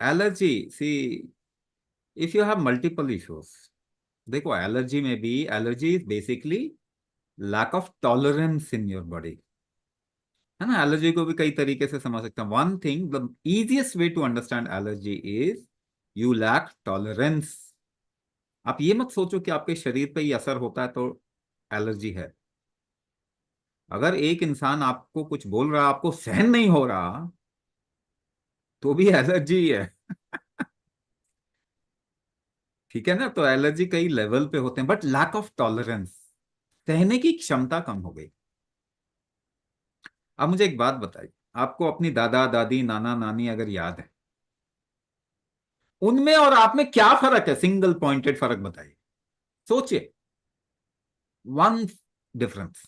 Allergy, see, if you have multiple issues, देखो allergy में भी, allergy is basically lack of tolerance in your body, है ना। Allergy को भी कई तरीके से समझ सकते हैं। One thing, the easiest way to understand allergy is you lack tolerance. आप ये मत सोचो कि आपके शरीर पे ही असर होता है तो एलर्जी है। अगर एक इंसान आपको कुछ बोल रहा है, आपको सहन नहीं हो रहा, तो भी एलर्जी है। ठीक है ना। तो एलर्जी कई लेवल पे होते हैं, बट लैक ऑफ टॉलरेंस, सहने की क्षमता कम हो गई। अब मुझे एक बात बताइए, आपको अपनी दादा दादी नाना नानी अगर याद है, उनमें और आप में क्या फर्क है? सिंगल पॉइंटेड फर्क बताइए, सोचिए। वन डिफरेंस,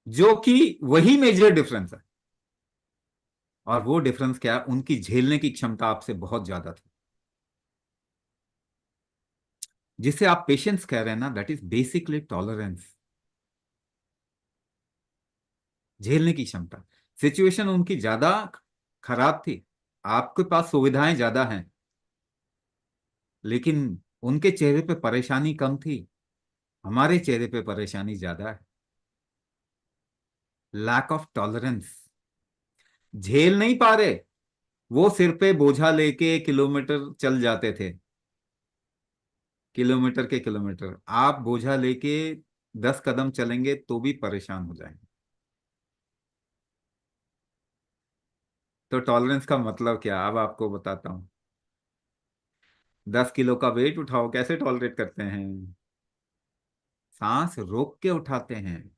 जो कि वही मेजर डिफरेंस है। और वो डिफरेंस क्या है? उनकी झेलने की क्षमता आपसे बहुत ज्यादा थी। जिसे आप पेशेंस कह रहे हैं ना, दैट इज बेसिकली टॉलरेंस, झेलने की क्षमता। सिचुएशन उनकी ज्यादा खराब थी, आपके पास सुविधाएं ज्यादा हैं, लेकिन उनके चेहरे पे परेशानी कम थी, हमारे चेहरे पे परेशानी ज्यादा है। लैक ऑफ टॉलरेंस, झेल नहीं पा रहे। वो सिर पे बोझा लेके किलोमीटर चल जाते थे, किलोमीटर के किलोमीटर। आप बोझा लेके 10 कदम चलेंगे तो भी परेशान हो जाएंगे। तो टॉलरेंस का मतलब क्या, अब आपको बताता हूं। 10 किलो का वेट उठाओ, कैसे टॉलरेट करते हैं? सांस रोक के उठाते हैं।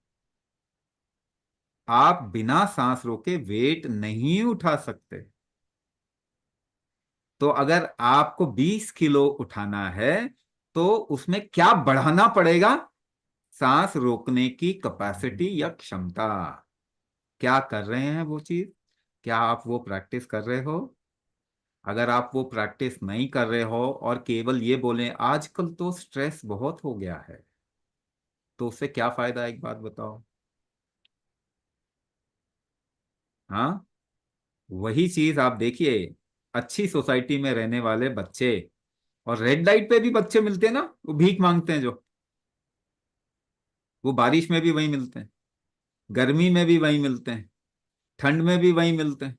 आप बिना सांस रोके वेट नहीं उठा सकते। तो अगर आपको 20 किलो उठाना है, तो उसमें क्या बढ़ाना पड़ेगा? सांस रोकने की कैपेसिटी या क्षमता। क्या कर रहे हैं वो चीज? क्या आप वो प्रैक्टिस कर रहे हो? अगर आप वो प्रैक्टिस नहीं कर रहे हो और केवल ये बोलें आजकल तो स्ट्रेस बहुत हो गया है, तो उससे क्या फायदा है? एक बात बताओ। हाँ, वही चीज आप देखिए, अच्छी सोसाइटी में रहने वाले बच्चे, और रेड लाइट पे भी बच्चे मिलते हैं ना, वो भीख मांगते हैं जो, वो बारिश में भी वही मिलते हैं, गर्मी में भी वही मिलते हैं, ठंड में भी वही मिलते हैं।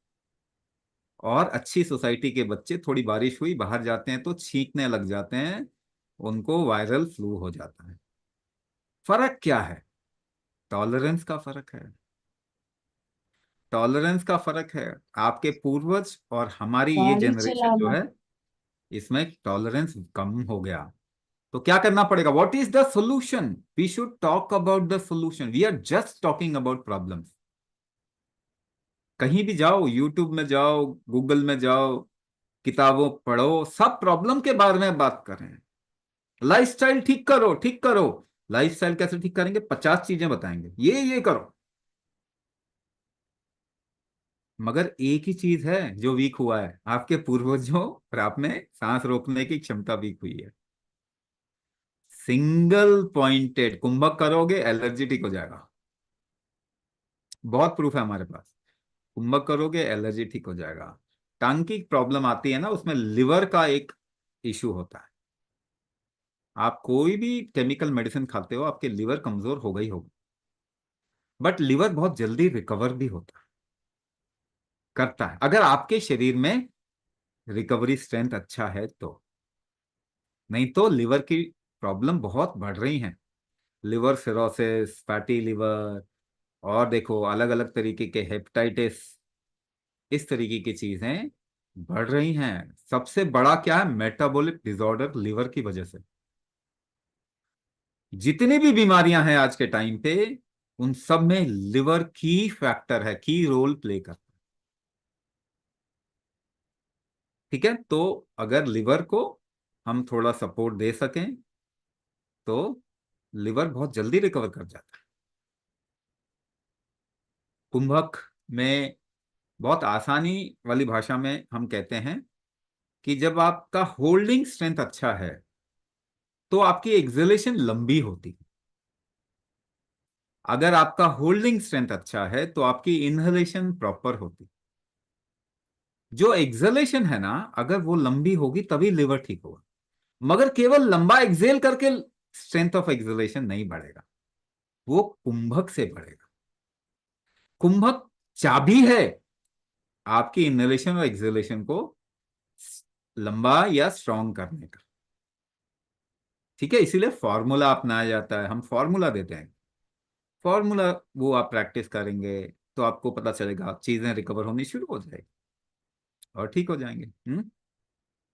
और अच्छी सोसाइटी के बच्चे, थोड़ी बारिश हुई बाहर जाते हैं तो छींकने लग जाते हैं, उनको वायरल फ्लू हो जाता है। फर्क क्या है? टॉलरेंस का फर्क है। टॉलरेंस का फर्क है। आपके पूर्वज और हमारी ये गाड़ी जनरेशन जो चलाना। है, इसमें टॉलरेंस कम हो गया। तो क्या करना पड़ेगा? What is the solution? We should talk about the solution, we are just talking about problems. कहीं भी जाओ, यूट्यूब में जाओ, गूगल में जाओ, किताबों पढ़ो, सब प्रॉब्लम के बारे में बात कर रहे हैं। लाइफस्टाइल ठीक करो, ठीक करो। लाइफस्टाइल कैसे ठीक करेंगे? 50 चीजें बताएंगे, ये करो। मगर एक ही चीज है जो वीक हुआ है, आपके पूर्वजों और आप में सांस रोकने की क्षमता वीक हुई है। सिंगल पॉइंटेड कुंभक करोगे, एलर्जी ठीक हो जाएगा। बहुत प्रूफ है हमारे पास। कुंभक करोगे, एलर्जी ठीक हो जाएगा। टंग की प्रॉब्लम आती है ना, उसमें लिवर का एक इशू होता है। आप कोई भी केमिकल मेडिसिन खाते हो, आपके लिवर कमजोर होगा ही होगा। बट लिवर बहुत जल्दी रिकवर भी होता है, करता है, अगर आपके शरीर में रिकवरी स्ट्रेंथ अच्छा है तो। नहीं तो लिवर की प्रॉब्लम बहुत बढ़ रही हैं। लिवर सिरोसिस, फैटी लिवर, और देखो अलग अलग तरीके के हेपेटाइटिस, इस तरीके की चीजें बढ़ रही हैं। सबसे बड़ा क्या है? मेटाबॉलिक डिसऑर्डर, लिवर की वजह से। जितनी भी बीमारियां हैं आज के टाइम पे, उन सब में लिवर की फैक्टर है, की रोल प्ले करता है। ठीक है। तो अगर लिवर को हम थोड़ा सपोर्ट दे सकें, तो लिवर बहुत जल्दी रिकवर कर जाता है। कुंभक में बहुत आसानी वाली भाषा में हम कहते हैं कि जब आपका होल्डिंग स्ट्रेंथ अच्छा है, तो आपकी एक्सेलेशन लंबी होती है। अगर आपका होल्डिंग स्ट्रेंथ अच्छा है, तो आपकी इनहेलेशन प्रॉपर होती है। जो एक्सलेशन है ना, अगर वो लंबी होगी तभी लिवर ठीक होगा। मगर केवल लंबा एक्सेल करके स्ट्रेंथ ऑफ एक्सलेशन नहीं बढ़ेगा, वो कुंभक से बढ़ेगा। कुंभक चाबी है आपकी इनहेलेशन और एक्सहेलेशन को लंबा या स्ट्रांग करने का। ठीक है, इसीलिए फॉर्मूला अपनाया जाता है, हम फॉर्मूला देते हैं। फॉर्मूला वो आप प्रैक्टिस करेंगे तो आपको पता चलेगा, चीजें रिकवर होनी शुरू हो जाएगी और ठीक हो जाएंगे।